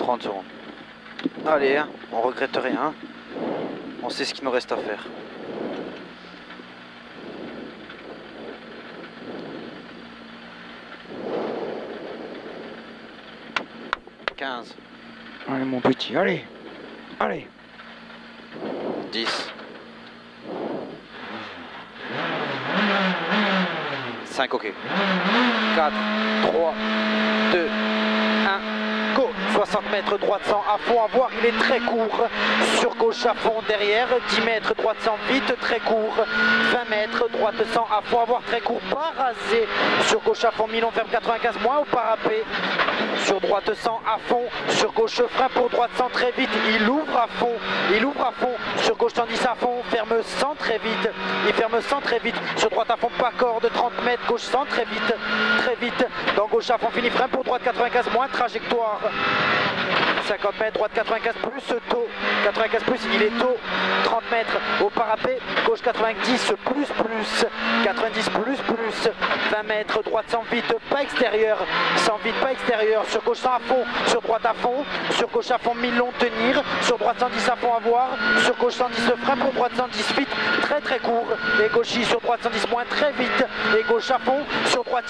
30 secondes. Allez, hein, on regrette rien. Hein. On sait ce qu'il nous reste à faire. Allez mon petit, allez. Allez. 10. 5, ok. 4, 3, 2, 1, go. 60 mètres, droite 100 à fond à voir, il est très court. Sur gauche à fond derrière, 10 mètres, droite 100 vite, très court. 20 mètres, droite 100 à fond à voir, très court, pas rasé. Sur gauche à fond, Milon ferme 95 moins au parapet. Sur droite 100 à fond, sur gauche frein pour droite 100 très vite, il ouvre à fond, sur gauche 110 à fond, ferme 100 très vite, il ferme 100 très vite, sur droite à fond pas corde, 30 mètres, gauche 100 très vite, dans gauche à fond fini frein pour droite 95 moins, trajectoire, 50 mètres, droite 95 plus, taux, 95 plus, il est taux, 30 mètres au parapet, gauche 90 plus, 90 plus, 20 mètres, droite 100 vite, pas extérieur, 100 vite, pas extérieur, sur gauche 100 à fond, sur droite à fond, sur gauche à fond, Milon tenir, sur droite 110 à fond à voir, sur gauche 110 frein pour droite 110 vite, très court, et gauchis sur droite 110 moins, très vite, et gauche à fond, sur droite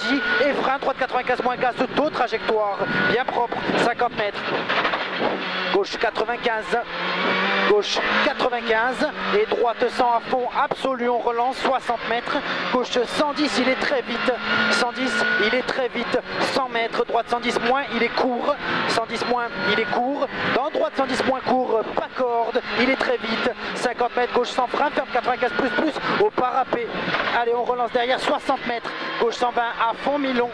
et frein, droite 95 moins, gaz de taux, trajectoire, bien propre, 50 mètres. Gauche 95, gauche 95 et droite 100 à fond absolu, on relance 60 mètres, gauche 110 il est très vite, 110 il est très vite, 100 mètres, droite 110 moins il est court, 110 moins il est court, dans droite 110 moins court, pas corde, il est très vite, 50 mètres, gauche 100 frein, ferme 95 plus au parapet, allez on relance derrière 60 mètres, gauche 120 à fond Milon,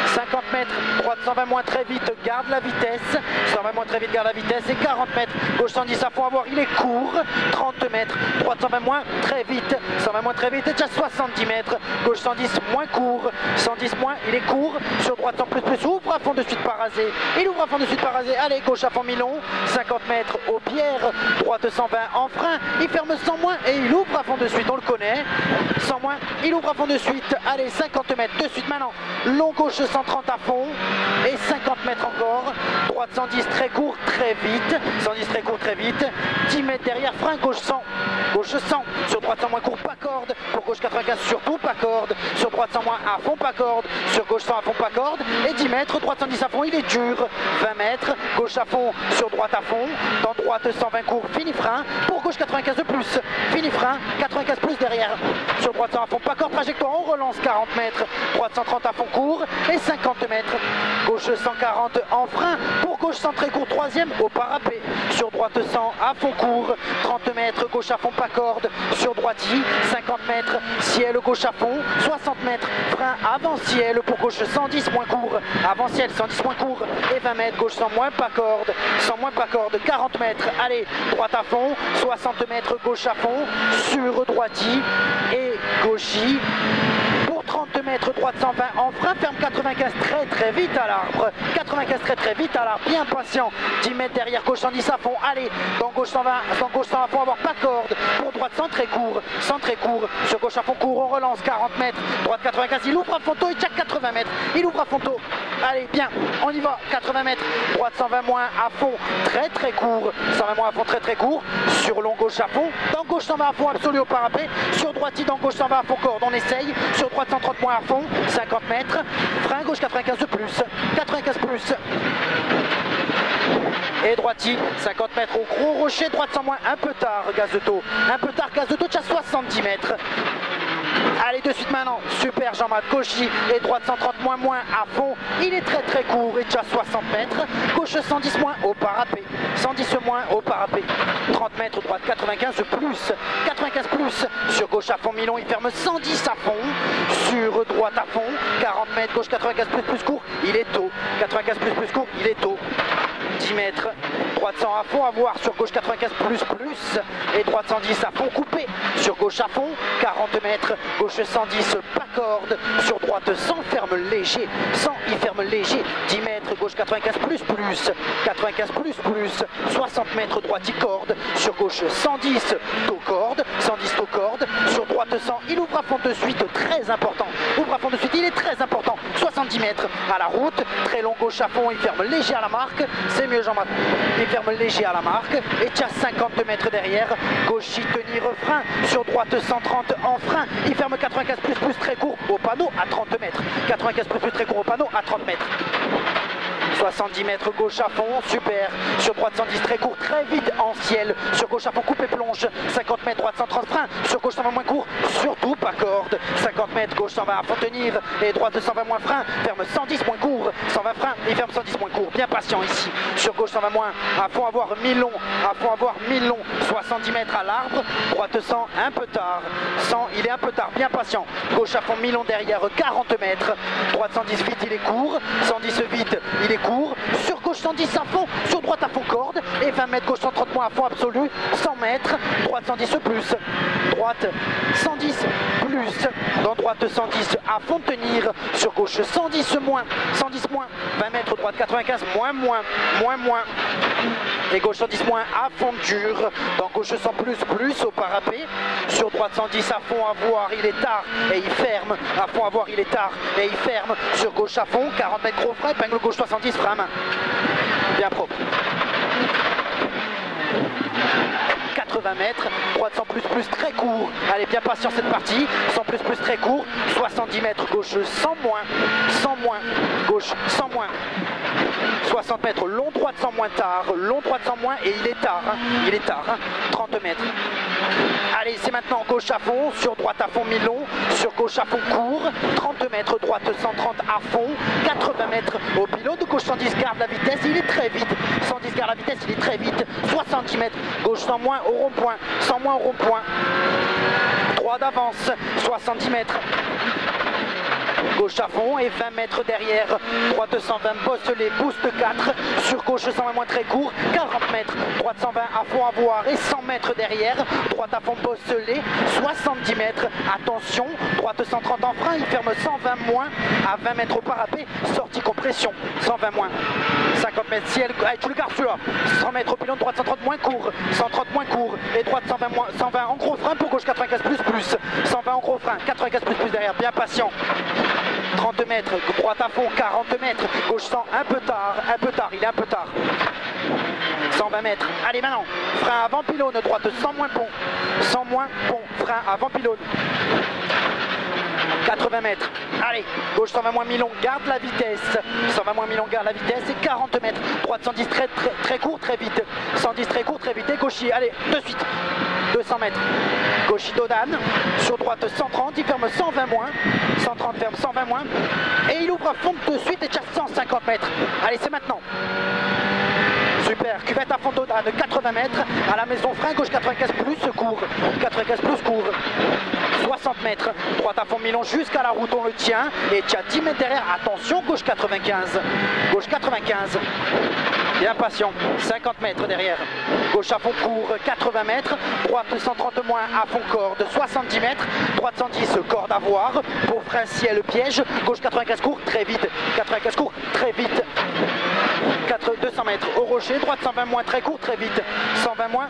50 mètres, droite 120 moins très vite, garde la vitesse, 120 moins très vite, garde la vitesse et 40 mètres, gauche 110 à fond à voir, il est court, 30 mètres, droite 120 moins très vite, 120 moins très vite et déjà 70 mètres, gauche 110 moins court, 110 moins, il est court, sur droite 100 plus, ouvre à fond de suite par rasé, il ouvre à fond de suite par rasé, allez gauche à fond Milon, 50 mètres au pierre, droite 120 en frein, il ferme 100 moins et il ouvre à fond de suite, on le connaît, 100 moins, il ouvre à fond de suite, allez 50 mètres de suite maintenant, long gauche 130 à fond et 50 mètres encore, droite 110 très court, très vite, 110 très court, très vite, 10 mètres derrière, frein gauche 100, sur droite 100 moins court, pas corde, pour gauche 95 surtout pas corde, sur droite 100 moins à fond pas corde, sur gauche 100 à fond pas corde, et 10 mètres, droite 110 à fond, il est dur, 20 mètres, gauche à fond, sur droite à fond, dans droite 120 court, fini frein, pour gauche 95 de plus, fini frein, 95 plus derrière, sur droite 100 à fond pas corde, trajectoire, on relance 40 mètres, droite 130 à fond court, et 50 mètres, gauche 140 en frein, pour gauche 100 très court, troisième au parapet, sur droite 100 à fond court, 30 mètres, gauche à fond pas corde, sur droite 50 mètres, ciel gauche à fond, 60 mètres, frein avant ciel pour gauche 110 moins court, avant ciel 110 moins court, et 20 mètres, gauche 100 moins pas corde, 100 moins pas corde, 40 mètres, allez, droite à fond, 60 mètres, gauche à fond, sur droiti et gauchi, 30 mètres, droite 120 en frein, ferme 95 très vite à l'arbre, 95 très vite à l'arbre, bien patient, 10 mètres derrière, gauche 110 à fond, allez, dans gauche 120, dans gauche 100 à fond, avoir pas corde, pour droite 100 très court, sur gauche à fond court, on relance 40 mètres, droite 95, il ouvre à fond tôt, il tient 80 mètres, il ouvre à fond tôt, allez, bien, on y va, 80 mètres, droite 120 moins à fond, très court, 120 moins à fond, très court, sur long gauche à fond, dans gauche 120 à fond, absolu au parapet, sur droite, dans gauche 120 à fond corde, on essaye, sur droite 130 moins à fond, 50 mètres, frein gauche 95 de plus, 95 plus, et droiti, 50 mètres au gros rocher, droite 100 moins, un peu tard, gaz de taux, tu as 70 mètres. Allez, de suite maintenant, super Jean-Marc Gauchy et droite 130 moins à fond, il est très court et déjà 60 mètres, gauche 110 moins au parapet, 110 moins au parapet, 30 mètres, droite 95 plus, 95 plus, sur gauche à fond Milon, il ferme 110 à fond, sur droite à fond, 40 mètres, gauche 95 plus court, il est tôt, 95 plus court, il est tôt. 10 mètres, droite 100 à fond à voir, sur gauche 95 plus et droite 110 à fond coupé, sur gauche à fond, 40 mètres, gauche 110, pas corde, sur droite 100, ferme léger, 100, il ferme léger, 10 mètres, gauche 95 plus, 95 plus, 60 mètres, droite il corde, sur gauche 110, taux corde, 110 taux corde, sur droite 100, il ouvre à fond de suite, très important, ouvre à fond de suite, il est très important, 70 mètres à la route, très long gauche à fond, il ferme léger à la marque, c'est mieux Jean-Marc, il ferme léger à la marque, et tu as 50 mètres derrière, gauche y tenir frein, sur droite 130 en frein, il ferme 95 plus, très court au panneau à 30 mètres, 95 plus, très court au panneau à 30 mètres. 70 mètres gauche à fond, super, sur droite 110 très court, très vite en ciel, sur gauche à fond coupe et plonge, 50 mètres droite 130 frein, sur gauche 120 moins court, surtout pas corde, 50 mètres gauche 120 à fond tenir, et droite 120 moins frein, ferme 110 moins court, 120 frein, il ferme 110 moins court, bien patient ici, sur gauche 120 moins, à fond avoir 1000 long, 70 mètres à l'arbre, droite 100 un peu tard, 100 il est un peu tard, bien patient, gauche à fond 1000 long derrière, 40 mètres, droite 110 vite il est court, 110 vite il est court, sur gauche 110 à fond, sur droite à fond corde, et 20 mètres gauche 130 moins à fond absolu, 100 mètres, droite 110 plus, droite 110 plus, dans droite 110 à fond tenir, sur gauche 110 moins, 20 mètres droite 95 moins, et gauche 110 moins à fond dur, dans gauche 100 plus au parapet, sur droite 110 à fond à voir, il est tard et il ferme, à fond à voir, il est tard et il ferme, sur gauche à fond, 40 mètres gros frein, épingle gauche 70, frein à main, bien propre. 80 mètres, droite 100 plus très court, allez bien patient cette partie, 100 plus très court, 70 mètres gauche 100 moins, gauche 100 moins, 60 mètres, long droite 100 moins tard, long droite 100 moins et il est tard, 30 mètres. Allez, c'est maintenant gauche à fond, sur droite à fond mi-long, sur gauche à fond court, 30 mètres, droite 130 à fond, 80 mètres au pilote, gauche 110 garde la vitesse, il est très vite, 110 garde la vitesse, il est très vite, 70 mètres, gauche 100 moins au rond-point, 100 moins au rond-point, droit d'avance, 70 mètres. Gauche à fond et 20 mètres derrière, droite 120, bosselet, boost 4, sur gauche 120 moins très court, 40 mètres, droite 120 à fond à voir et 100 mètres derrière, droite à fond bosselet, 70 mètres, attention, droite 130 en frein, il ferme 120 moins, à 20 mètres au parapet, sortie compression, 120 moins, 50 mètres ciel, allez, tu le gardes celui-là, 100 mètres au pylône, droite 130 moins court, 130 moins court, et droite 120 moins, 120 en gros frein pour gauche 95 plus, 120 en gros frein, 95 plus derrière, bien patient. 30 mètres, droite à fond, 40 mètres, gauche 100, un peu tard, il est un peu tard. 120 mètres, allez maintenant, frein avant pylône, droite 100 moins pont, 100 moins pont, frein avant pylône. 80 mètres, allez, gauche 120 moins mi-long, garde la vitesse, 120 moins mi-long, garde la vitesse, et 40 mètres, droite 110 très court, très vite, 110 très court, très vite, et gauchi, allez, de suite, 200 mètres, gauchi Dodane, sur droite 130, il ferme 120 moins, 130 ferme 120 moins, et il ouvre à fond de suite et déjà 150 mètres, allez, c'est maintenant. Super, cuvette à fond Dodane, 80 mètres, à la maison frein, gauche 95 plus, court, 95 plus, court, 60 mètres, droite à fond mi-long jusqu'à la route, on le tient, et tu as 10 mètres derrière, attention, gauche 95, bien patient, 50 mètres derrière, gauche à fond court, 80 mètres, droite 130 moins à fond corde, 70 mètres, droite 110, corde à voir, pour frein ciel piège, gauche 95 court, très vite, 95 court, très vite, 200 mètres au rocher, droite 120 moins très court, très vite, 120 moins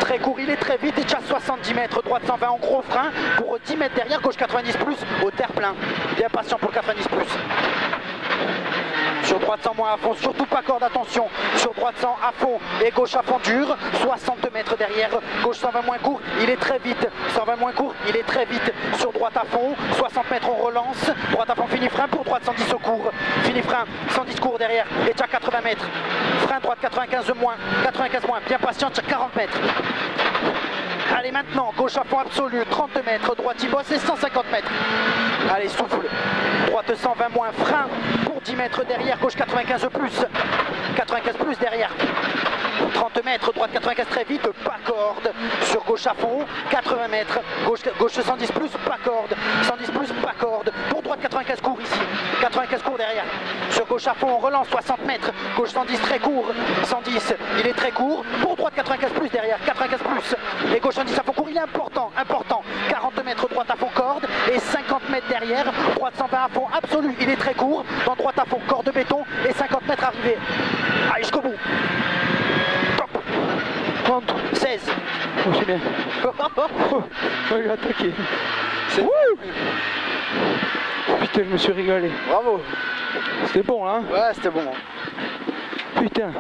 très court, il est très vite, et tu as 70 mètres, droite 120 en gros frein, pour 10 mètres derrière, gauche 90 plus, au terre-plein, bien patient pour le 90 plus. Sur droite 100 moins à fond, surtout pas corde, attention, sur droite 100 à fond et gauche à fond dur, 60 mètres derrière, gauche 120 moins court, il est très vite, 120 moins court, il est très vite, sur droite à fond, 60 mètres on relance, droite à fond fini frein pour droite 110 au court, fini frein, 110 court derrière, et tu as 80 mètres, frein droite 95 moins, bien patient, tu as 40 mètres. Allez maintenant, gauche à fond absolu, 30 mètres, droite y bosse et 150 mètres. Allez, souffle, droite 120 moins, frein pour 10 mètres derrière, gauche 95 plus derrière. 30 mètres, droite 95 très vite, pas corde. Sur gauche à fond, 80 mètres, gauche 110 plus, pas corde. 110 plus, pas corde. Pour droite 95 court ici, 95 court derrière. Sur gauche à fond, on relance 60 mètres, gauche 110 très court, 110, il est très court. Pour droite 95 plus derrière, 95 plus. Et gauche 110 à fond court, il est important. 40 mètres droite à fond corde et 50 mètres derrière, droite 120 à fond absolu, il est très court. Dans droite à fond, corde de béton et 50 mètres arrivé. Allez jusqu'au bout. Top. 30. 16. Oh, c'est bien. Oh, il a attaqué. Putain, je me suis régalé. Bravo. C'était bon, hein? Ouais, c'était bon. Putain.